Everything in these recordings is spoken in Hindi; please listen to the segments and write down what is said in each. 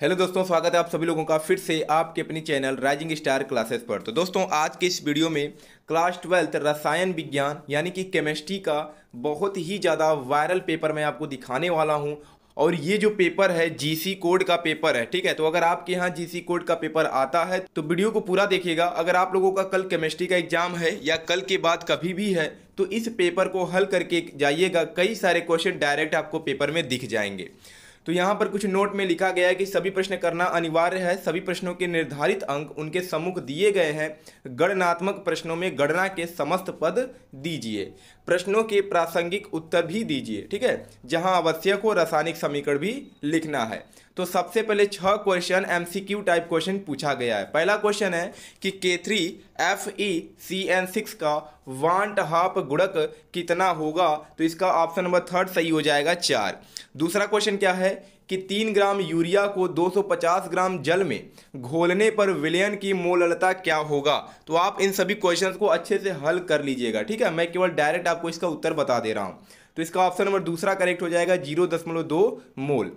हेलो दोस्तों, स्वागत है आप सभी लोगों का फिर से आपके अपनी चैनल राइजिंग स्टार क्लासेस पर। तो दोस्तों, आज के इस वीडियो में क्लास 12 रसायन विज्ञान यानी कि केमिस्ट्री का बहुत ही ज़्यादा वायरल पेपर मैं आपको दिखाने वाला हूं। और ये जो पेपर है जीसी कोड का पेपर है, ठीक है। तो अगर आपके यहाँ जीसी कोड का पेपर आता है तो वीडियो को पूरा देखिएगा। अगर आप लोगों का कल केमिस्ट्री का एग्जाम है या कल के बाद कभी भी है तो इस पेपर को हल करके जाइएगा। कई सारे क्वेश्चन डायरेक्ट आपको पेपर में दिख जाएंगे। तो यहाँ पर कुछ नोट में लिखा गया है कि सभी प्रश्न करना अनिवार्य है। सभी प्रश्नों के निर्धारित अंक उनके सम्मुख दिए गए हैं। गणनात्मक प्रश्नों में गणना के समस्त पद दीजिए। प्रश्नों के प्रासंगिक उत्तर भी दीजिए, ठीक है। जहां आवश्यक हो रासायनिक समीकरण भी लिखना है। तो सबसे पहले 6 क्वेश्चन एमसीक्यू टाइप क्वेश्चन पूछा गया है। पहला क्वेश्चन है कि K3FeCN6 का वांट हाफ गुणक कितना होगा। तो इसका ऑप्शन नंबर 3 सही हो जाएगा 4। दूसरा क्वेश्चन क्या है कि 3 ग्राम यूरिया को 250 ग्राम जल में घोलने पर विलयन की मोललता क्या होगा। तो आप इन सभी क्वेश्चंस को अच्छे से हल कर लीजिएगा, ठीक है। मैं केवल डायरेक्ट आपको इसका उत्तर बता दे रहा हूं। तो इसका ऑप्शन नंबर दूसरा करेक्ट हो जाएगा 0.2 मोल।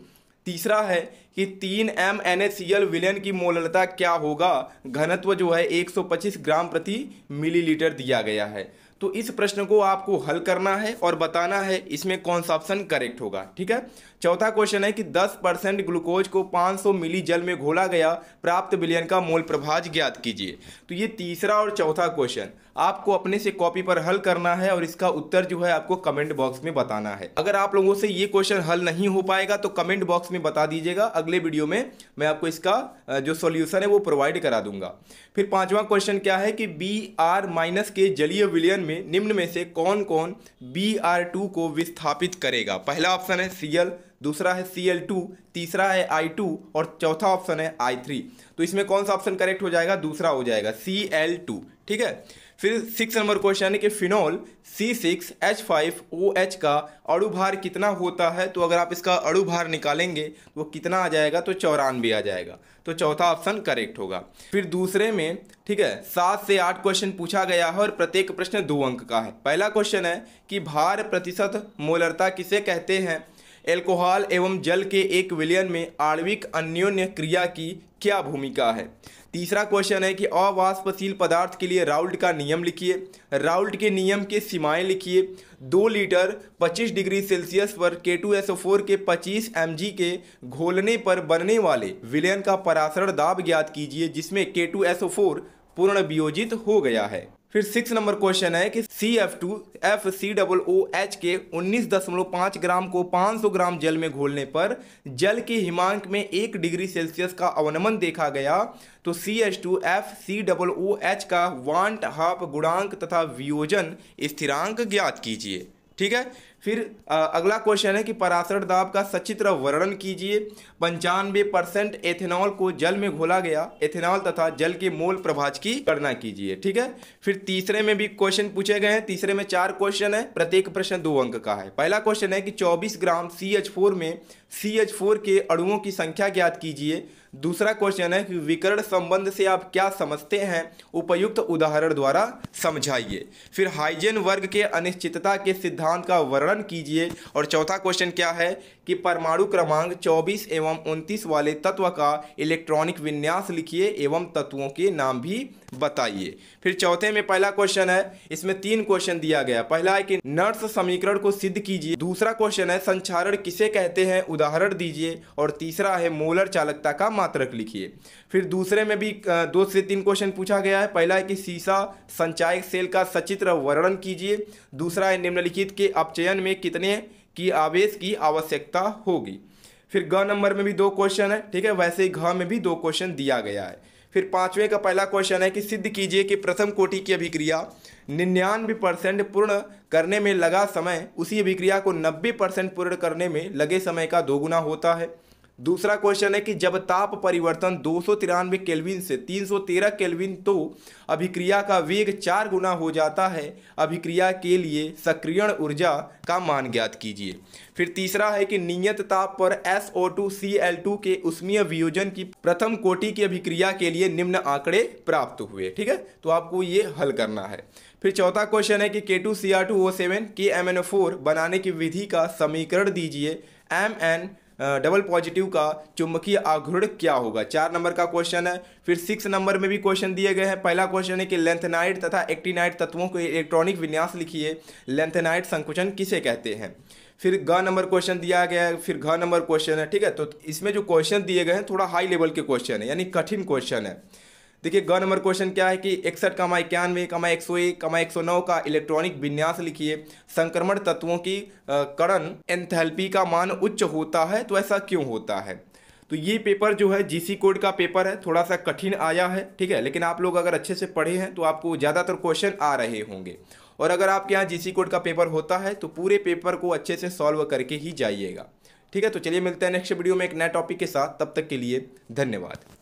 तीसरा है कि 3MnHCl विलयन की मोललता क्या होगा। घनत्व जो है 125 ग्राम प्रति मिलीलीटर दिया गया है। तो इस प्रश्न को आपको हल करना है और बताना है इसमें कौन सा ऑप्शन करेक्ट होगा, ठीक है। चौथा क्वेश्चन है कि 10% ग्लूकोज को 500 मिली जल में घोला गया, प्राप्त विलयन का मोल प्रभाज ज्ञात कीजिए। तो ये तीसरा और चौथा क्वेश्चन आपको अपने से कॉपी पर हल करना है और इसका उत्तर जो है आपको कमेंट बॉक्स में बताना है। अगर आप लोगों से ये क्वेश्चन हल नहीं हो पाएगा तो कमेंट बॉक्स में बता दीजिएगा। अगले वीडियो में मैं आपको इसका जो सॉल्यूशन है वो प्रोवाइड करा दूंगा। फिर पांचवा क्वेश्चन क्या है कि Br- के जलीय विलयन में निम्न में से कौन कौन Br2 को विस्थापित करेगा। पहला ऑप्शन है Cl, दूसरा है Cl2, तीसरा है I2 और चौथा ऑप्शन है I3। तो इसमें कौन सा ऑप्शन करेक्ट हो जाएगा, दूसरा हो जाएगा Cl2, ठीक है। फिर 6 नंबर क्वेश्चन है कि फिनॉल C6H5OH का अणुभार कितना होता है। तो अगर आप इसका अणुभार निकालेंगे तो वो कितना आ जाएगा, तो 94 आ जाएगा। तो चौथा ऑप्शन करेक्ट होगा। फिर दूसरे में, ठीक है, 7 से 8 क्वेश्चन पूछा गया है और प्रत्येक प्रश्न 2 अंक का है। पहला क्वेश्चन है कि भार प्रतिशत मोलरता किसे कहते हैं। एल्कोहल एवं जल के एक विलयन में आणविक अन्योन्य क्रिया की क्या भूमिका है। तीसरा क्वेश्चन है कि अवाष्पशील पदार्थ के लिए राउल्ट का नियम लिखिए। राउल्ट के नियम के सीमाएं लिखिए। 2 लीटर 25 डिग्री सेल्सियस पर K2SO4 के 25 mg के घोलने पर बनने वाले विलयन का परासरण दाब ज्ञात कीजिए जिसमें K2SO4 पूर्ण वियोजित हो गया है। फिर 6 नंबर क्वेश्चन है कि CF2FCOOH के 19.5 ग्राम को 500 ग्राम जल में घोलने पर जल के हिमांक में 1 डिग्री सेल्सियस का अवनमन देखा गया। तो CH2FCOOH का वांट हाफ गुणांक तथा वियोजन स्थिरांक ज्ञात कीजिए, ठीक है। फिर अगला क्वेश्चन है कि परासरण दाब का सचित्र वर्णन कीजिए। 95% एथेनॉल को जल में घोला गया एथेनॉल तथा जल के मोल प्रभाज की गणना कीजिए, ठीक है। फिर तीसरे में भी क्वेश्चन पूछे गए हैं। तीसरे में 4 क्वेश्चन है, प्रत्येक प्रश्न 2 अंक का है। पहला क्वेश्चन है कि 24 ग्राम CH4 में CH4 के अणुओं की संख्या ज्ञात कीजिए। दूसरा क्वेश्चन है कि विकर्ण संबंध से आप क्या समझते हैं, उपयुक्त उदाहरण द्वारा समझाइए। फिर हाइजेन वर्ग के अनिश्चितता के सिद्धांत का वर्णन कीजिए। और चौथा क्वेश्चन क्या है कि परमाणु क्रमांक 24 एवं 29 वाले तत्व का इलेक्ट्रॉनिक विन्यास लिखिए एवं तत्वों के नाम भी बताइए। फिर चौथे में पहला क्वेश्चन है, इसमें 3 क्वेश्चन दिया गया। पहला है कि नर्स समीकरण को सिद्ध कीजिए। दूसरा क्वेश्चन है संचारण किसे कहते हैं, उदाहरण दीजिए। और तीसरा है मोलर चालकता का मात्रक लिखिए। फिर दूसरे में भी 2 से 3 क्वेश्चन पूछा गया है। पहला है कि सीसा संचायक सेल का सचित्र वर्णन कीजिए। दूसरा है निम्नलिखित के अपचयन में कितने की आवेश की आवश्यकता होगी। फिर ग नंबर में भी 2 क्वेश्चन है, ठीक है। वैसे ही घ में भी 2 क्वेश्चन दिया गया है। फिर 5वें का पहला क्वेश्चन है कि सिद्ध कीजिए कि प्रथम कोटि की अभिक्रिया 99% पूर्ण करने में लगा समय उसी अभिक्रिया को 90% पूर्ण करने में लगे समय का 2 गुना होता है। दूसरा क्वेश्चन है कि जब ताप परिवर्तन 293 केल्विन से 313 केल्विन तो अभिक्रिया का वेग 4 गुना हो जाता है। अभिक्रिया के लिए सक्रियण ऊर्जा का मान ज्ञात कीजिए। फिर तीसरा है कि नियत ताप पर SO2Cl2 के उष्मीय वियोजन की प्रथम कोटि की अभिक्रिया के लिए निम्न आंकड़े प्राप्त हुए, ठीक है। तो आपको ये हल करना है। फिर चौथा क्वेश्चन है कि K2Cr2O7 KMnO4 बनाने की विधि का समीकरण दीजिए। डबल पॉजिटिव का चुंबकीय आघूर्ण क्या होगा। 4 नंबर का क्वेश्चन है। फिर 6 नंबर में भी क्वेश्चन दिए गए हैं। पहला क्वेश्चन है कि लेंथेनाइड तथा एक्टिनाइड तत्वों को इलेक्ट्रॉनिक विन्यास लिखिए। लेंथेनाइड संकुचन किसे कहते हैं। फिर ग नंबर क्वेश्चन दिया गया है। फिर घ नंबर क्वेश्चन है। ठीक है, तो इसमें जो क्वेश्चन दिए गए हैं थोड़ा हाई लेवल के क्वेश्चन है, यानी कठिन क्वेश्चन है। देखिए ग नंबर क्वेश्चन क्या है कि 61,91,101,109 का इलेक्ट्रॉनिक विन्यास लिखिए। संक्रमण तत्वों की कण एंथैल्पी का मान उच्च होता है, तो ऐसा क्यों होता है। तो ये पेपर जो है जीसी कोड का पेपर है, थोड़ा सा कठिन आया है। ठीक है, लेकिन आप लोग अगर अच्छे से पढ़े हैं तो आपको ज़्यादातर क्वेश्चन आ रहे होंगे। और अगर आपके यहाँ जीसी कोड का पेपर होता है तो पूरे पेपर को अच्छे से सॉल्व करके ही जाइएगा। ठीक है, तो चलिए मिलते हैं नेक्स्ट वीडियो में एक नए टॉपिक के साथ। तब तक के लिए धन्यवाद।